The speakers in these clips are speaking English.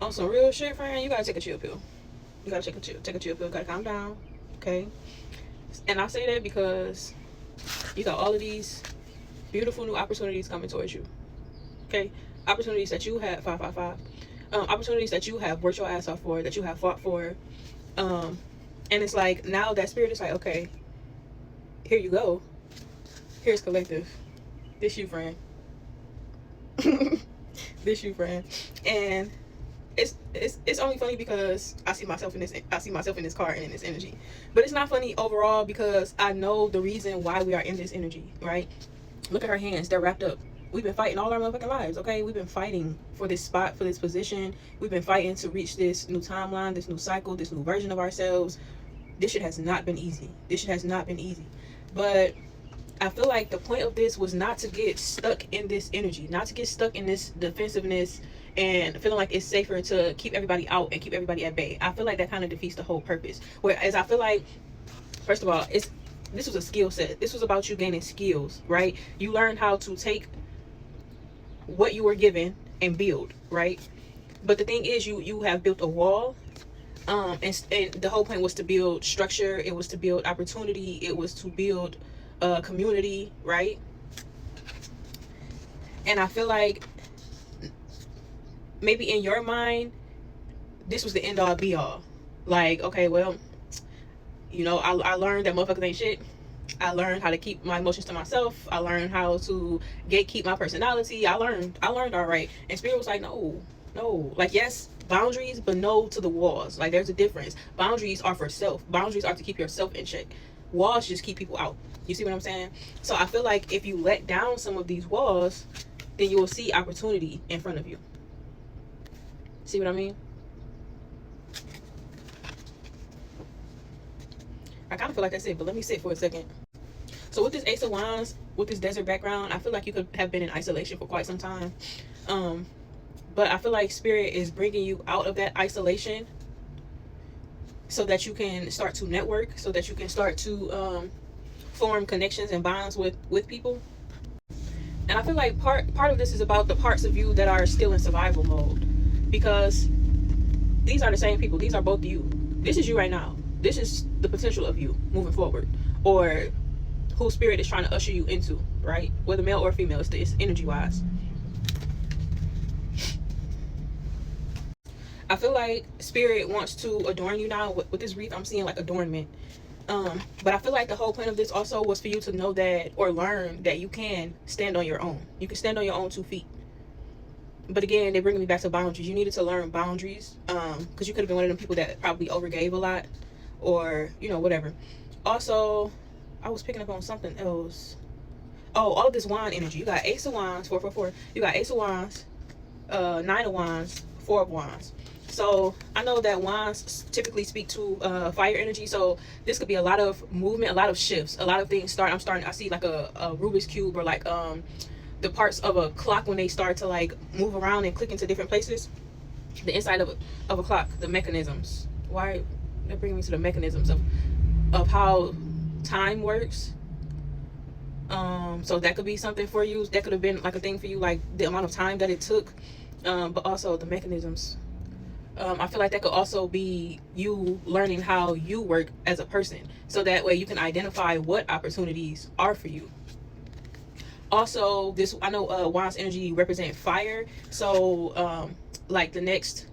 on some real shit, friend, you gotta take a chill pill. You gotta take a chill pill. Gotta calm down, okay? And I say that because you got all of these beautiful new opportunities coming towards you, okay? Opportunities that you have 555. Opportunities that you have worked your ass off for, that you have fought for. And it's like now that spirit is like, okay, here you go. Here's collective. This you, friend. This you, friend. And it's only funny because I see myself in this car and in this energy. But it's not funny overall because I know the reason why we are in this energy, right? Look at her hands, they're wrapped up. We've been fighting all our motherfucking lives, okay? We've been fighting for this spot, for this position. We've been fighting to reach this new timeline, this new cycle, this new version of ourselves. This shit has not been easy. But I feel like the point of this was not to get stuck in this energy, not to get stuck in this defensiveness and feeling like it's safer to keep everybody out and keep everybody at bay. I feel like that kind of defeats the whole purpose. Whereas I feel like, first of all, this was a skill set. This was about you gaining skills, right? You learned how to take what you were given and build, right? But the thing is, you have built a wall, and the whole point was to build structure. It was to build opportunity. It was to build community, right? And I feel like maybe in your mind, this was the end all be all. Like, okay, well, you know, I learned that motherfuckers ain't shit. I learned how to keep my emotions to myself. I learned how to gatekeep my personality. I learned all right. And spirit was like, no. Like, yes, boundaries, but no to the walls. Like, there's a difference. Boundaries are for self. Boundaries are to keep yourself in check. Walls just keep people out. You see what I'm saying? So I feel like if you let down some of these walls, then you will see opportunity in front of you. See what I mean? I kind of feel like that's it, but let me sit for a second. So with this Ace of Wands, with this desert background, I feel like you could have been in isolation for quite some time. But I feel like Spirit is bringing you out of that isolation so that you can start to network, so that you can start to form connections and bonds with people. And I feel like part of this is about the parts of you that are still in survival mode, because these are the same people. These are both you. This is you right now. This is the potential of you moving forward, or who Spirit is trying to usher you into, right? Whether male or female, it's energy wise. I feel like Spirit wants to adorn you now with this wreath. I'm seeing like adornment. But I feel like the whole point of this also was for you to know that, or learn that you can stand on your own. You can stand on your own 2 feet. But again, they're bringing me back to boundaries. You needed to learn boundaries, because you could have been one of them people that probably overgave a lot, or, you know, whatever. Also, I was picking up on something else. Oh, all of this wand energy. You got Ace of Wands, 444. You got Ace of Wands, 9 of Wands, 4 of Wands. So I know that wands typically speak to fire energy. So this could be a lot of movement, a lot of shifts, a lot of things I see like a Rubik's Cube, or like the parts of a clock when they start to like move around and click into different places. The inside of a clock, the mechanisms. Why they're bringing me to the mechanisms of how time works. So that could be something for you. That could have been like a thing for you, like the amount of time that it took, but also the mechanisms. I feel like that could also be you learning how you work as a person, so that way you can identify what opportunities are for you. Also, I know Wands energy represent fire, so like the next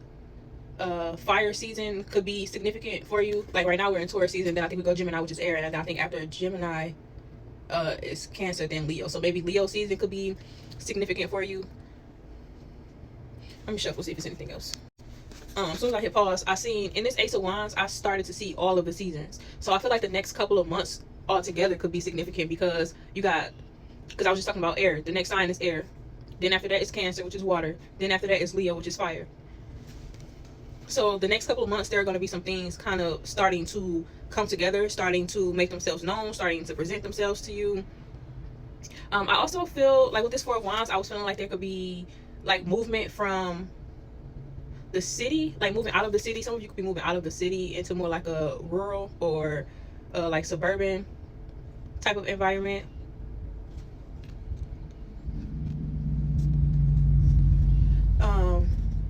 fire season could be significant for you. Like right now we're in Taurus season, then I think we go Gemini, which is air, and I think after Gemini is Cancer, then Leo. So maybe Leo season could be significant for you. Let me shuffle, see if there's anything else. As soon as I hit pause, I seen in this Ace of Wands, I started to see all of the seasons. So I feel like the next couple of months altogether could be significant, because I was just talking about air. The next sign is air. Then after that is Cancer, which is water. Then after that is Leo, which is fire. So the next couple of months, there are going to be some things kind of starting to come together, starting to make themselves known, starting to present themselves to you. I also feel like with this 4 of Wands, I was feeling like there could be like movement from the city, like moving out of the city. Some of you could be moving out of the city into more like a rural or like suburban type of environment.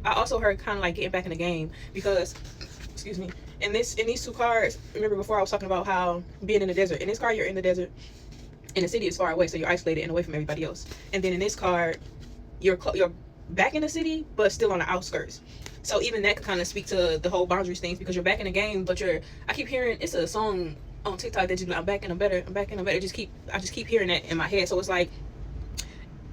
I also heard kind of like getting back in the game because, excuse me, in these two cards, remember before I was talking about how being in the desert. In this card, you're in the desert, and the city is far away, so you're isolated and away from everybody else. And then in this card, you're back in the city, but still on the outskirts. So even that could kind of speak to the whole boundaries things, because you're back in the game, but I keep hearing, it's a song on TikTok that I'm back in a better, I'm back in a better. I just keep hearing that in my head. So it's like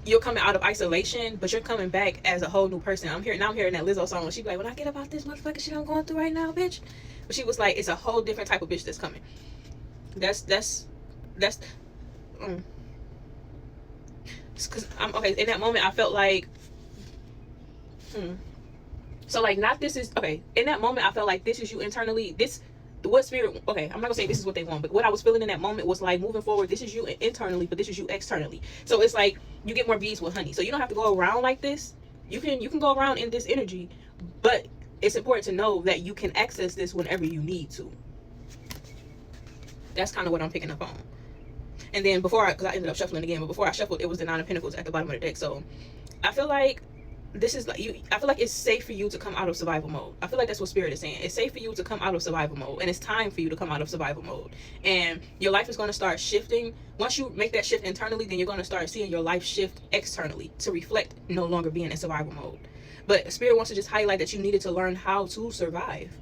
you're coming out of isolation, but you're coming back as a whole new person. I'm hearing that Lizzo song where she be like, when I get about this motherfucking shit I'm going through right now, bitch. But she was like, it's a whole different type of bitch that's coming. That's because I'm okay. In that moment, I felt like, so like, not this is okay. In that moment, I felt like this is you internally. This what spirit? Okay, I'm not gonna say this is what they want, but what I was feeling in that moment was like, moving forward, this is you internally, but this is you externally. So it's like you get more bees with honey. So you don't have to go around like this. You can go around in this energy, but it's important to know that you can access this whenever you need to. That's kind of what I'm picking up on. And then because I ended up shuffling again, but before I shuffled, it was the Nine of Pentacles at the bottom of the deck. So I feel like this is like I feel like it's safe for you to come out of survival mode. I feel like that's what Spirit is saying. It's safe for you to come out of survival mode, and it's time for you to come out of survival mode. And your life is going to start shifting. Once you make that shift internally, then you're going to start seeing your life shift externally to reflect no longer being in survival mode. But Spirit wants to just highlight that you needed to learn how to survive.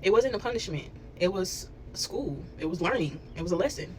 It wasn't a punishment. It was school. It was learning. It was a lesson.